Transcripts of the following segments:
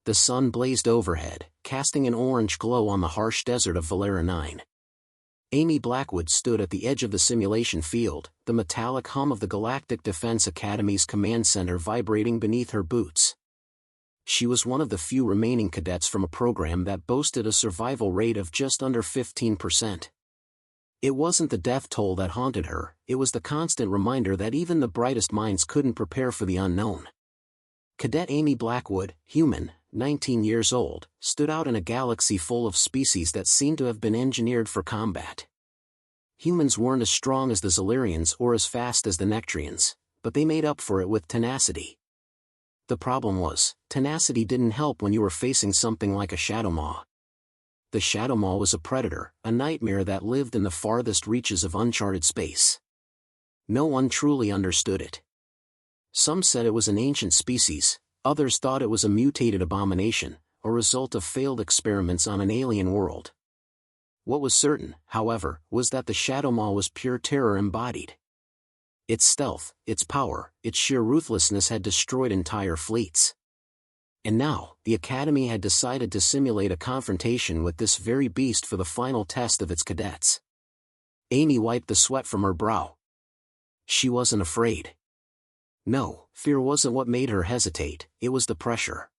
The sun blazed overhead, casting an orange glow on the harsh desert of Valera 9. Amy Blackwood stood at the edge of the simulation field, the metallic hum of the Galactic Defense Academy's command center vibrating beneath her boots. She was one of the few remaining cadets from a program that boasted a survival rate of just under 15%. It wasn't the death toll that haunted her, it was the constant reminder that even the brightest minds couldn't prepare for the unknown. Cadet Amy Blackwood, human, 19 years old, stood out in a galaxy full of species that seemed to have been engineered for combat. Humans weren't as strong as the Zilarians or as fast as the Nectrians, but they made up for it with tenacity. The problem was, tenacity didn't help when you were facing something like a Shadowmaw. The Shadowmaw was a predator, a nightmare that lived in the farthest reaches of uncharted space. No one truly understood it. Some said it was an ancient species, others thought it was a mutated abomination, a result of failed experiments on an alien world. What was certain, however, was that the Shadowmaw was pure terror embodied. Its stealth, its power, its sheer ruthlessness had destroyed entire fleets. And now, the Academy had decided to simulate a confrontation with this very beast for the final test of its cadets. Amy wiped the sweat from her brow. She wasn't afraid. No, fear wasn't what made her hesitate, it was the pressure.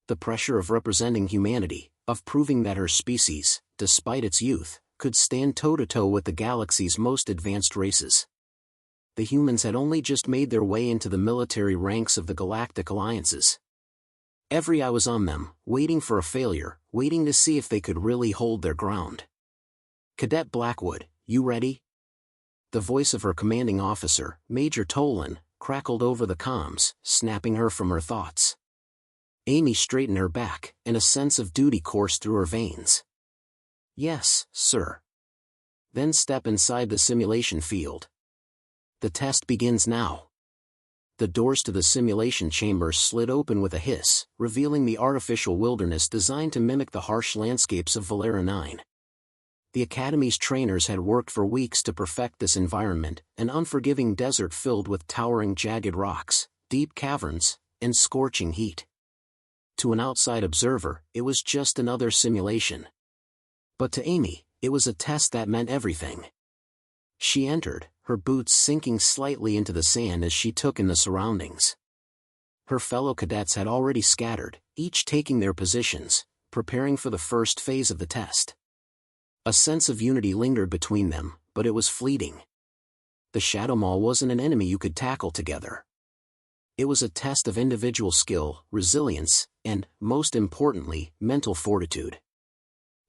The pressure of representing humanity, of proving that her species, despite its youth, could stand toe-to-toe with the galaxy's most advanced races. The humans had only just made their way into the military ranks of the galactic alliances. Every eye was on them, waiting for a failure, waiting to see if they could really hold their ground. Cadet Blackwood, you ready? The voice of her commanding officer, Major Tolan, crackled over the comms, snapping her from her thoughts. Amy straightened her back, and a sense of duty coursed through her veins. Yes, sir. Then step inside the simulation field. The test begins now. The doors to the simulation chamber slid open with a hiss, revealing the artificial wilderness designed to mimic the harsh landscapes of Valera 9. The Academy's trainers had worked for weeks to perfect this environment, an unforgiving desert filled with towering jagged rocks, deep caverns, and scorching heat. To an outside observer, it was just another simulation. But to Amy, it was a test that meant everything. She entered, her boots sinking slightly into the sand as she took in the surroundings. Her fellow cadets had already scattered, each taking their positions, preparing for the first phase of the test. A sense of unity lingered between them, but it was fleeting. The Shadowmaw wasn't an enemy you could tackle together. It was a test of individual skill, resilience, and, most importantly, mental fortitude.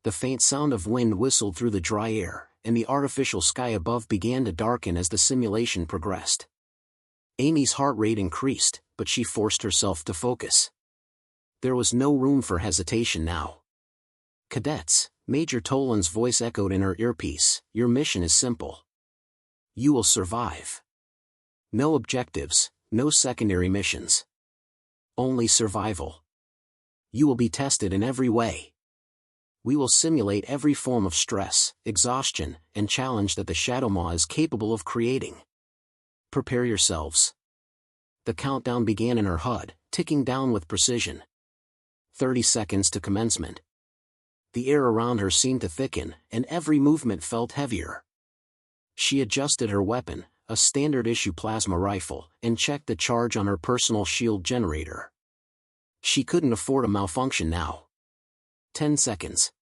The faint sound of wind whistled through the dry air, and the artificial sky above began to darken as the simulation progressed. Amy's heart rate increased, but she forced herself to focus. There was no room for hesitation now. Cadets, Major Tolan's voice echoed in her earpiece, your mission is simple. You will survive. No objectives, no secondary missions. Only survival. You will be tested in every way. We will simulate every form of stress, exhaustion, and challenge that the Shadowmaw is capable of creating. Prepare yourselves. The countdown began in her HUD, ticking down with precision. 30 seconds to commencement. The air around her seemed to thicken, and every movement felt heavier. She adjusted her weapon, a standard-issue plasma rifle, and checked the charge on her personal shield generator. She couldn't afford a malfunction now. 10 seconds.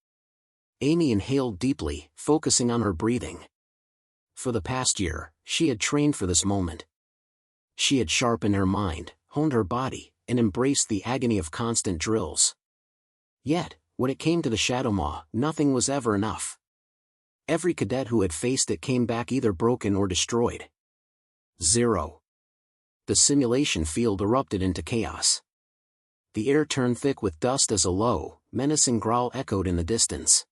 Amy inhaled deeply, focusing on her breathing. For the past year, she had trained for this moment. She had sharpened her mind, honed her body, and embraced the agony of constant drills. Yet, when it came to the Shadowmaw, nothing was ever enough. Every cadet who had faced it came back either broken or destroyed. 0. The simulation field erupted into chaos. The air turned thick with dust as a low, menacing growl echoed in the distance.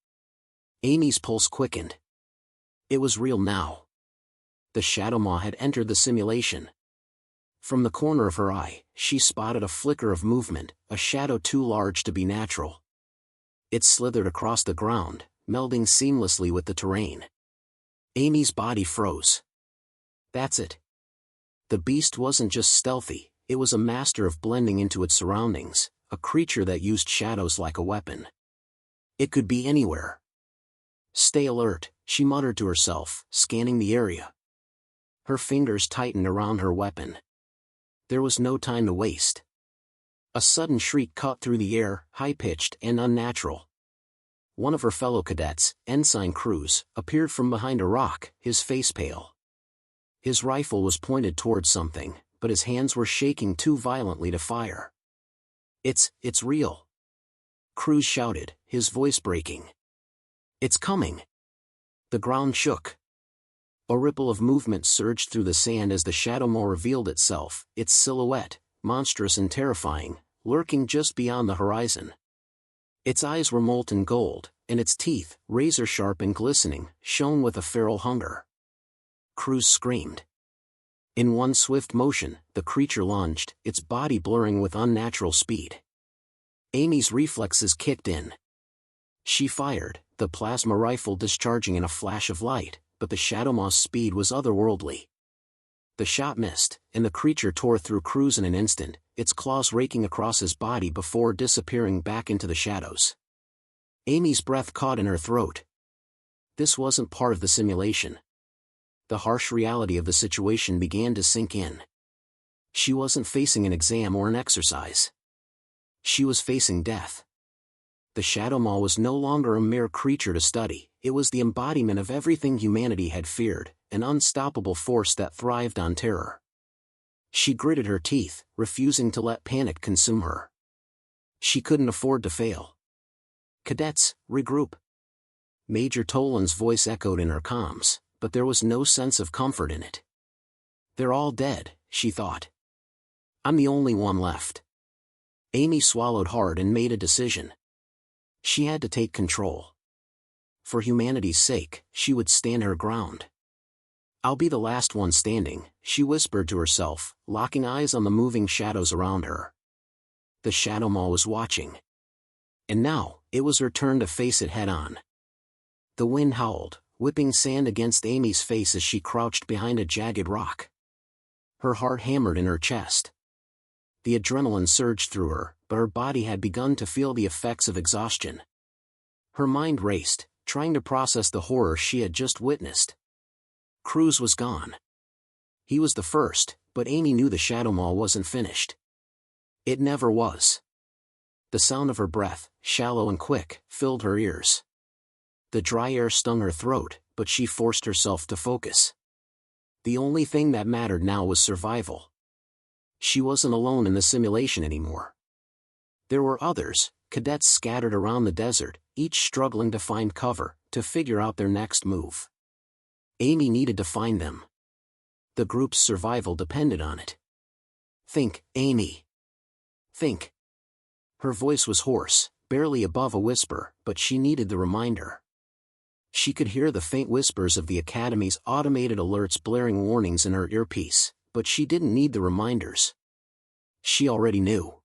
Amy's pulse quickened. It was real now. The Shadowmaw had entered the simulation. From the corner of her eye, she spotted a flicker of movement, a shadow too large to be natural. It slithered across the ground, melding seamlessly with the terrain. Amy's body froze. That's it. The beast wasn't just stealthy, it was a master of blending into its surroundings, a creature that used shadows like a weapon. It could be anywhere. Stay alert, she muttered to herself, scanning the area. Her fingers tightened around her weapon. There was no time to waste. A sudden shriek cut through the air, high-pitched and unnatural. One of her fellow cadets, Ensign Cruz, appeared from behind a rock, his face pale. His rifle was pointed towards something, but his hands were shaking too violently to fire. It's real!" Cruz shouted, his voice breaking. "It's coming!" The ground shook. A ripple of movement surged through the sand as the Shadowmaw revealed itself, its silhouette, monstrous and terrifying, lurking just beyond the horizon. Its eyes were molten gold, and its teeth, razor-sharp and glistening, shone with a feral hunger. Cruz screamed. In one swift motion, the creature lunged, its body blurring with unnatural speed. Amy's reflexes kicked in. She fired, the plasma rifle discharging in a flash of light, but the Shadowmaw's speed was otherworldly. The shot missed, and the creature tore through Cruz in an instant, its claws raking across his body before disappearing back into the shadows. Amy's breath caught in her throat. This wasn't part of the simulation. The harsh reality of the situation began to sink in. She wasn't facing an exam or an exercise. She was facing death. The Shadowmaw was no longer a mere creature to study, it was the embodiment of everything humanity had feared, an unstoppable force that thrived on terror. She gritted her teeth, refusing to let panic consume her. She couldn't afford to fail. "Cadets, regroup." Major Tolan's voice echoed in her comms, but there was no sense of comfort in it. "They're all dead," she thought. "I'm the only one left." Amy swallowed hard and made a decision. She had to take control. For humanity's sake, she would stand her ground. "I'll be the last one standing," she whispered to herself, locking eyes on the moving shadows around her. The Shadowmaw was watching. And now, it was her turn to face it head-on. The wind howled, whipping sand against Amy's face as she crouched behind a jagged rock. Her heart hammered in her chest. The adrenaline surged through her, but her body had begun to feel the effects of exhaustion. Her mind raced, trying to process the horror she had just witnessed. Cruz was gone. He was the first, but Amy knew the Shadowmaw wasn't finished. It never was. The sound of her breath, shallow and quick, filled her ears. The dry air stung her throat, but she forced herself to focus. The only thing that mattered now was survival. She wasn't alone in the simulation anymore. There were others, cadets scattered around the desert, each struggling to find cover, to figure out their next move. Amy needed to find them. The group's survival depended on it. "Think, Amy. Think." Her voice was hoarse, barely above a whisper, but she needed the reminder. She could hear the faint whispers of the Academy's automated alerts blaring warnings in her earpiece, but she didn't need the reminders. She already knew.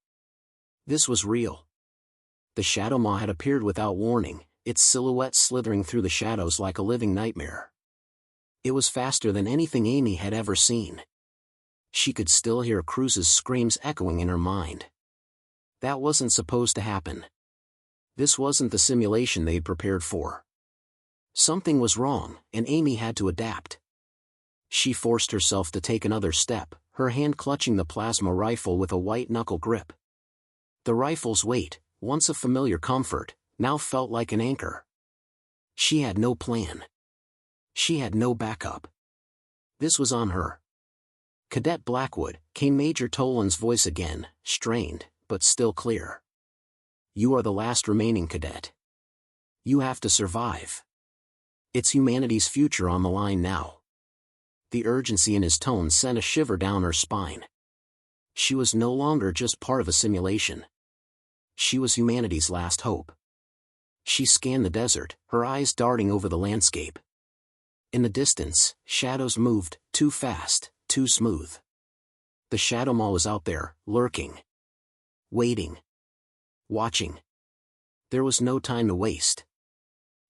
This was real. The Shadowmaw had appeared without warning, its silhouette slithering through the shadows like a living nightmare. It was faster than anything Amy had ever seen. She could still hear Cruz's screams echoing in her mind. That wasn't supposed to happen. This wasn't the simulation they'd prepared for. Something was wrong, and Amy had to adapt. She forced herself to take another step, her hand clutching the plasma rifle with a white-knuckle grip. The rifle's weight, once a familiar comfort, now felt like an anchor. She had no plan. She had no backup. This was on her. "Cadet Blackwood," came Major Tolan's voice again, strained, but still clear. "You are the last remaining cadet. You have to survive. It's humanity's future on the line now." The urgency in his tone sent a shiver down her spine. She was no longer just part of a simulation. She was humanity's last hope. She scanned the desert, her eyes darting over the landscape. In the distance, shadows moved, too fast, too smooth. The Shadowmaw was out there, lurking. Waiting. Watching. There was no time to waste.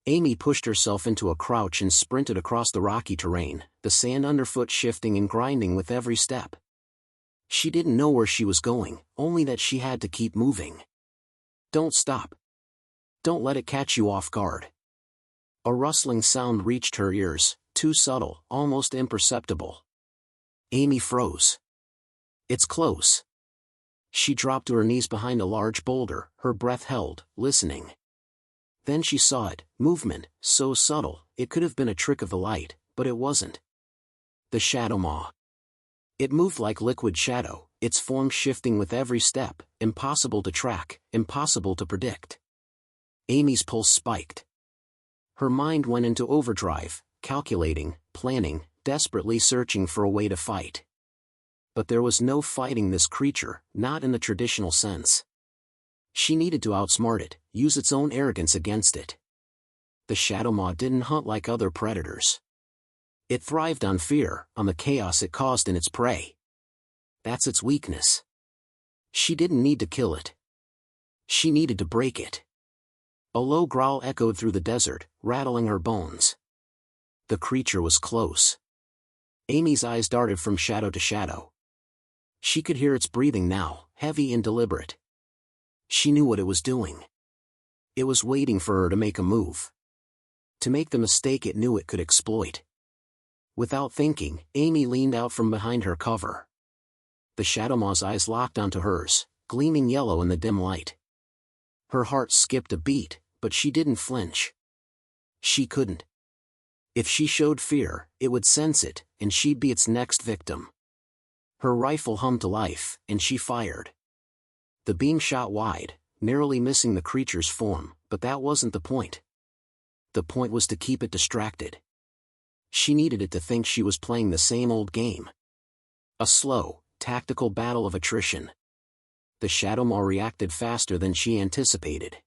Amy pushed herself into a crouch and sprinted across the rocky terrain, the sand underfoot shifting and grinding with every step. She didn't know where she was going, only that she had to keep moving. Don't stop. Don't let it catch you off guard. A rustling sound reached her ears, too subtle, almost imperceptible. Amy froze. It's close. She dropped to her knees behind a large boulder, her breath held, listening. Then she saw it, movement, so subtle, it could have been a trick of the light, but it wasn't. The Shadowmaw. It moved like liquid shadow, its form shifting with every step, impossible to track, impossible to predict. Amy's pulse spiked. Her mind went into overdrive, calculating, planning, desperately searching for a way to fight. But there was no fighting this creature, not in the traditional sense. She needed to outsmart it, use its own arrogance against it. The Shadowmaw didn't hunt like other predators. It thrived on fear, on the chaos it caused in its prey. That's its weakness. She didn't need to kill it. She needed to break it. A low growl echoed through the desert, rattling her bones. The creature was close. Amy's eyes darted from shadow to shadow. She could hear its breathing now, heavy and deliberate. She knew what it was doing. It was waiting for her to make a move. To make the mistake it knew it could exploit. Without thinking, Amy leaned out from behind her cover. The Shadowmaw's eyes locked onto hers, gleaming yellow in the dim light. Her heart skipped a beat, but she didn't flinch. She couldn't. If she showed fear, it would sense it, and she'd be its next victim. Her rifle hummed to life, and she fired. The beam shot wide, narrowly missing the creature's form, but that wasn't the point. The point was to keep it distracted. She needed it to think she was playing the same old game. A slow, tactical battle of attrition. The Shadowmaw reacted faster than she anticipated.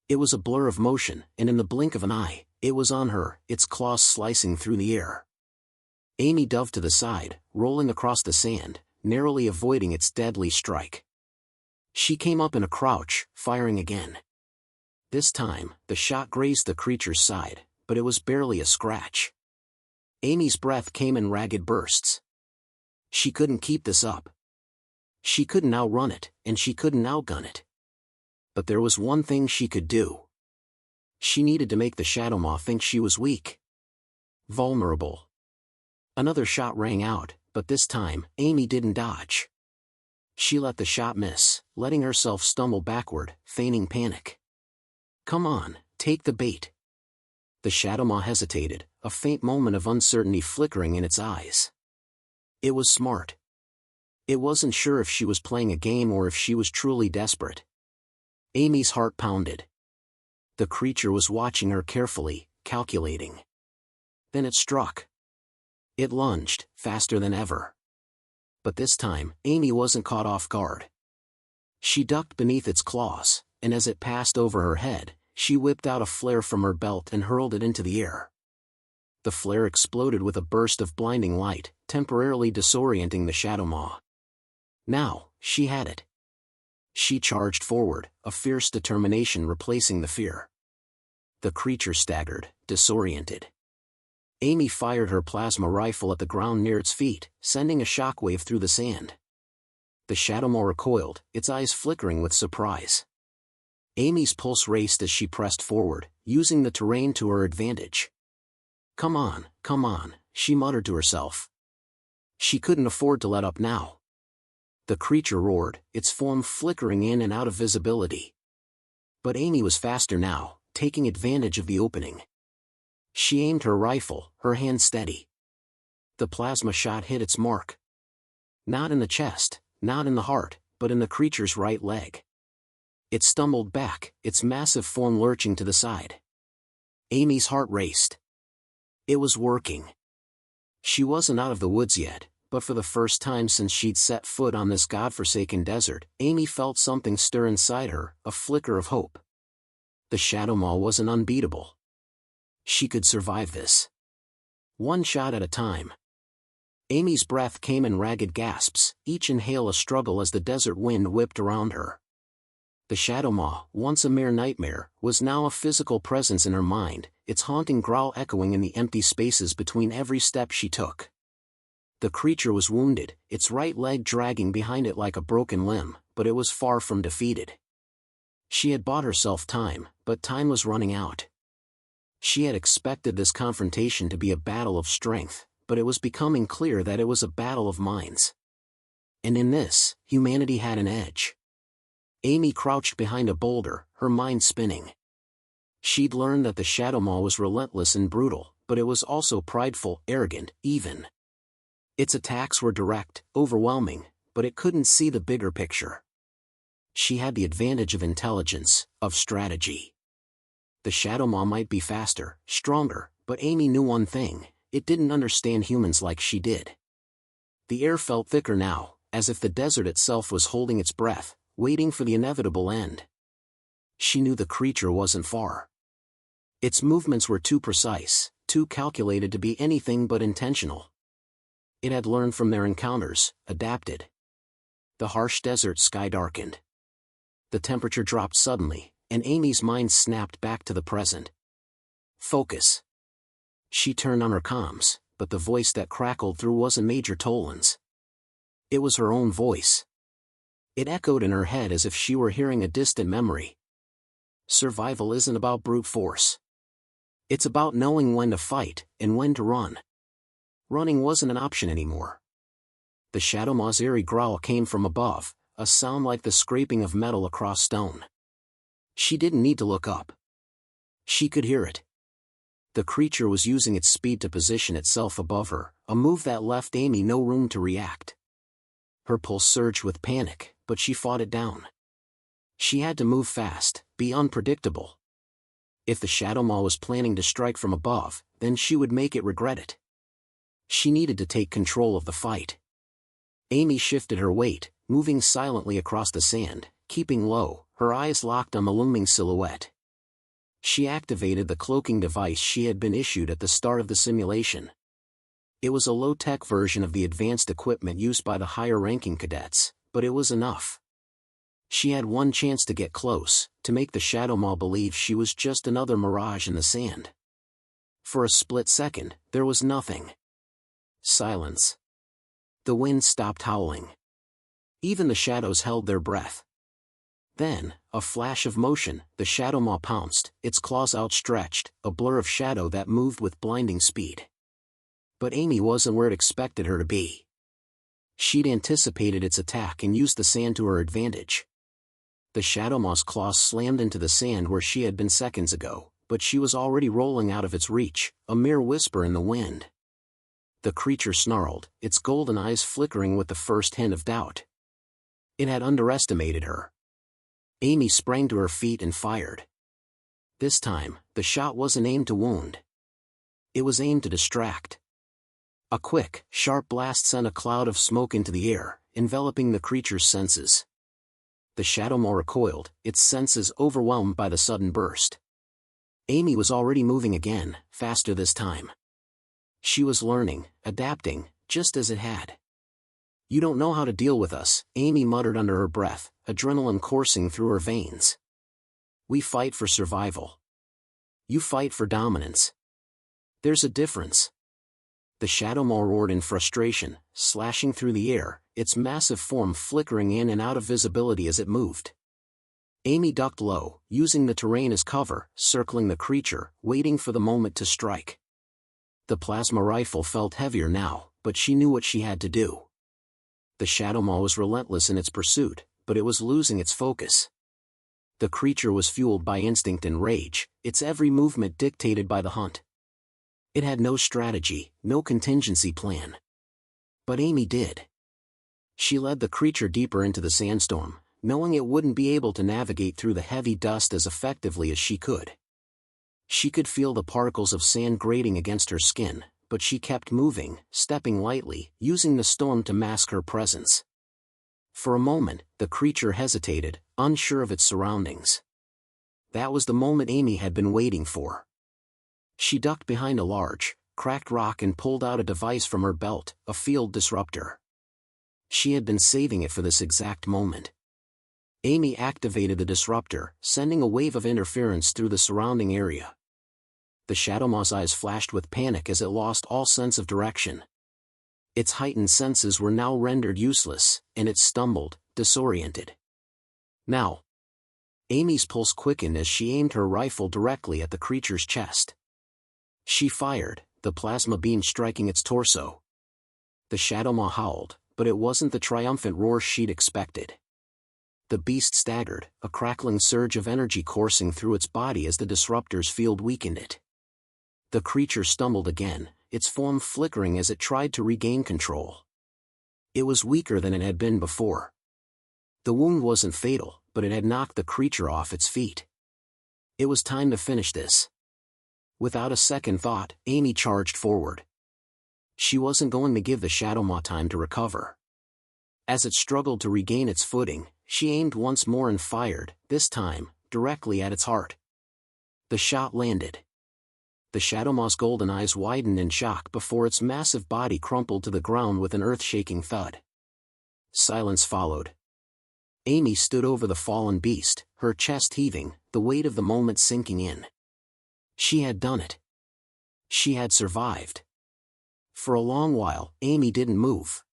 It was a blur of motion, and in the blink of an eye, it was on her, its claws slicing through the air. Amy dove to the side, rolling across the sand, narrowly avoiding its deadly strike. She came up in a crouch, firing again. This time, the shot grazed the creature's side, but it was barely a scratch. Amy's breath came in ragged bursts. She couldn't keep this up. She couldn't outrun it, and she couldn't outgun it. But there was one thing she could do. She needed to make the Shadowmaw think she was weak. Vulnerable. Another shot rang out, but this time, Amy didn't dodge. She let the shot miss, letting herself stumble backward, feigning panic. Come on, take the bait. The Shadowmaw hesitated, a faint moment of uncertainty flickering in its eyes. It was smart. It wasn't sure if she was playing a game or if she was truly desperate. Amy's heart pounded. The creature was watching her carefully, calculating. Then it struck. It lunged, faster than ever. But this time, Amy wasn't caught off guard. She ducked beneath its claws, and as it passed over her head, she whipped out a flare from her belt and hurled it into the air. The flare exploded with a burst of blinding light, temporarily disorienting the Shadowmaw. Now, she had it. She charged forward, a fierce determination replacing the fear. The creature staggered, disoriented. Amy fired her plasma rifle at the ground near its feet, sending a shockwave through the sand. The Shadowmaw recoiled, its eyes flickering with surprise. Amy's pulse raced as she pressed forward, using the terrain to her advantage. Come on, she muttered to herself. She couldn't afford to let up now. The creature roared, its form flickering in and out of visibility. But Amy was faster now, taking advantage of the opening. She aimed her rifle, her hand steady. The plasma shot hit its mark. Not in the chest, not in the heart, but in the creature's right leg. It stumbled back, its massive form lurching to the side. Amy's heart raced. It was working. She wasn't out of the woods yet, but for the first time since she'd set foot on this godforsaken desert, Amy felt something stir inside her, a flicker of hope. The Shadowmaw wasn't unbeatable. She could survive this. One shot at a time. Amy's breath came in ragged gasps, each inhale a struggle as the desert wind whipped around her. The Shadowmaw, once a mere nightmare, was now a physical presence in her mind, its haunting growl echoing in the empty spaces between every step she took. The creature was wounded, its right leg dragging behind it like a broken limb, but it was far from defeated. She had bought herself time, but time was running out. She had expected this confrontation to be a battle of strength, but it was becoming clear that it was a battle of minds. And in this, humanity had an edge. Amy crouched behind a boulder, her mind spinning. She'd learned that the Shadowmaw was relentless and brutal, but it was also prideful, arrogant, even. Its attacks were direct, overwhelming, but it couldn't see the bigger picture. She had the advantage of intelligence, of strategy. The Shadowmaw might be faster, stronger, but Amy knew one thing: it didn't understand humans like she did. The air felt thicker now, as if the desert itself was holding its breath, waiting for the inevitable end. She knew the creature wasn't far. Its movements were too precise, too calculated to be anything but intentional. It had learned from their encounters, adapted. The harsh desert sky darkened. The temperature dropped suddenly, and Amy's mind snapped back to the present. Focus. She turned on her comms, but the voice that crackled through wasn't Major Tolan's. It was her own voice. It echoed in her head as if she were hearing a distant memory. Survival isn't about brute force. It's about knowing when to fight, and when to run. Running wasn't an option anymore. The Shadowmaw's eerie growl came from above, a sound like the scraping of metal across stone. She didn't need to look up. She could hear it. The creature was using its speed to position itself above her, a move that left Amy no room to react. Her pulse surged with panic, but she fought it down. She had to move fast, be unpredictable. If the Shadowmaw was planning to strike from above, then she would make it regret it. She needed to take control of the fight. Amy shifted her weight, moving silently across the sand, keeping low, her eyes locked on the looming silhouette. She activated the cloaking device she had been issued at the start of the simulation. It was a low-tech version of the advanced equipment used by the higher-ranking cadets, but it was enough. She had one chance to get close, to make the Shadowmaw believe she was just another mirage in the sand. For a split second, there was nothing. Silence. The wind stopped howling. Even the shadows held their breath. Then, a flash of motion, the Shadowmaw pounced, its claws outstretched, a blur of shadow that moved with blinding speed. But Amy wasn't where it expected her to be. She'd anticipated its attack and used the sand to her advantage. The Shadowmaw's claws slammed into the sand where she had been seconds ago, but she was already rolling out of its reach, a mere whisper in the wind. The creature snarled, its golden eyes flickering with the first hint of doubt. It had underestimated her. Amy sprang to her feet and fired. This time, the shot wasn't aimed to wound. It was aimed to distract. A quick, sharp blast sent a cloud of smoke into the air, enveloping the creature's senses. The Shadowmaw recoiled, its senses overwhelmed by the sudden burst. Amy was already moving again, faster this time. She was learning, adapting, just as it had. "You don't know how to deal with us," Amy muttered under her breath, adrenaline coursing through her veins. "We fight for survival. You fight for dominance. There's a difference." The Shadowmaw roared in frustration, slashing through the air, its massive form flickering in and out of visibility as it moved. Amy ducked low, using the terrain as cover, circling the creature, waiting for the moment to strike. The plasma rifle felt heavier now, but she knew what she had to do. The Shadowmaw was relentless in its pursuit, but it was losing its focus. The creature was fueled by instinct and rage, its every movement dictated by the hunt. It had no strategy, no contingency plan. But Amy did. She led the creature deeper into the sandstorm, knowing it wouldn't be able to navigate through the heavy dust as effectively as she could. She could feel the particles of sand grating against her skin, but she kept moving, stepping lightly, using the storm to mask her presence. For a moment, the creature hesitated, unsure of its surroundings. That was the moment Amy had been waiting for. She ducked behind a large, cracked rock and pulled out a device from her belt, a field disruptor. She had been saving it for this exact moment. Amy activated the disruptor, sending a wave of interference through the surrounding area. The Shadowmaw's eyes flashed with panic as it lost all sense of direction. Its heightened senses were now rendered useless, and it stumbled, disoriented. "Now!" Amy's pulse quickened as she aimed her rifle directly at the creature's chest. She fired, the plasma beam striking its torso. The Shadowmaw howled, but it wasn't the triumphant roar she'd expected. The beast staggered, a crackling surge of energy coursing through its body as the disruptor's field weakened it. The creature stumbled again, its form flickering as it tried to regain control. It was weaker than it had been before. The wound wasn't fatal, but it had knocked the creature off its feet. It was time to finish this. Without a second thought, Amy charged forward. She wasn't going to give the Shadowmaw time to recover. As it struggled to regain its footing, she aimed once more and fired, this time, directly at its heart. The shot landed. The Shadowmaw's golden eyes widened in shock before its massive body crumpled to the ground with an earth-shaking thud. Silence followed. Amy stood over the fallen beast, her chest heaving, the weight of the moment sinking in. She had done it. She had survived. For a long while, Amy didn't move.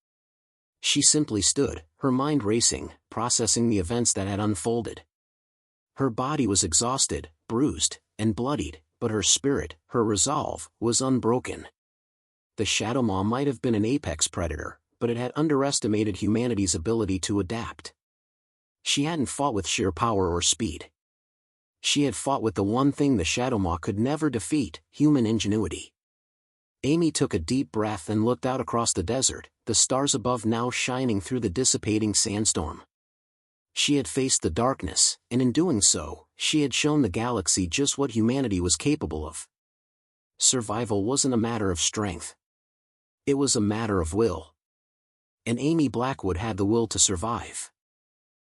She simply stood, her mind racing, processing the events that had unfolded. Her body was exhausted, bruised, and bloodied, but her spirit, her resolve, was unbroken. The Shadowmaw might have been an apex predator, but it had underestimated humanity's ability to adapt. She hadn't fought with sheer power or speed. She had fought with the one thing the Shadowmaw could never defeat, human ingenuity. Amy took a deep breath and looked out across the desert, the stars above now shining through the dissipating sandstorm. She had faced the darkness, and in doing so, she had shown the galaxy just what humanity was capable of. Survival wasn't a matter of strength. It was a matter of will. And Amy Blackwood had the will to survive.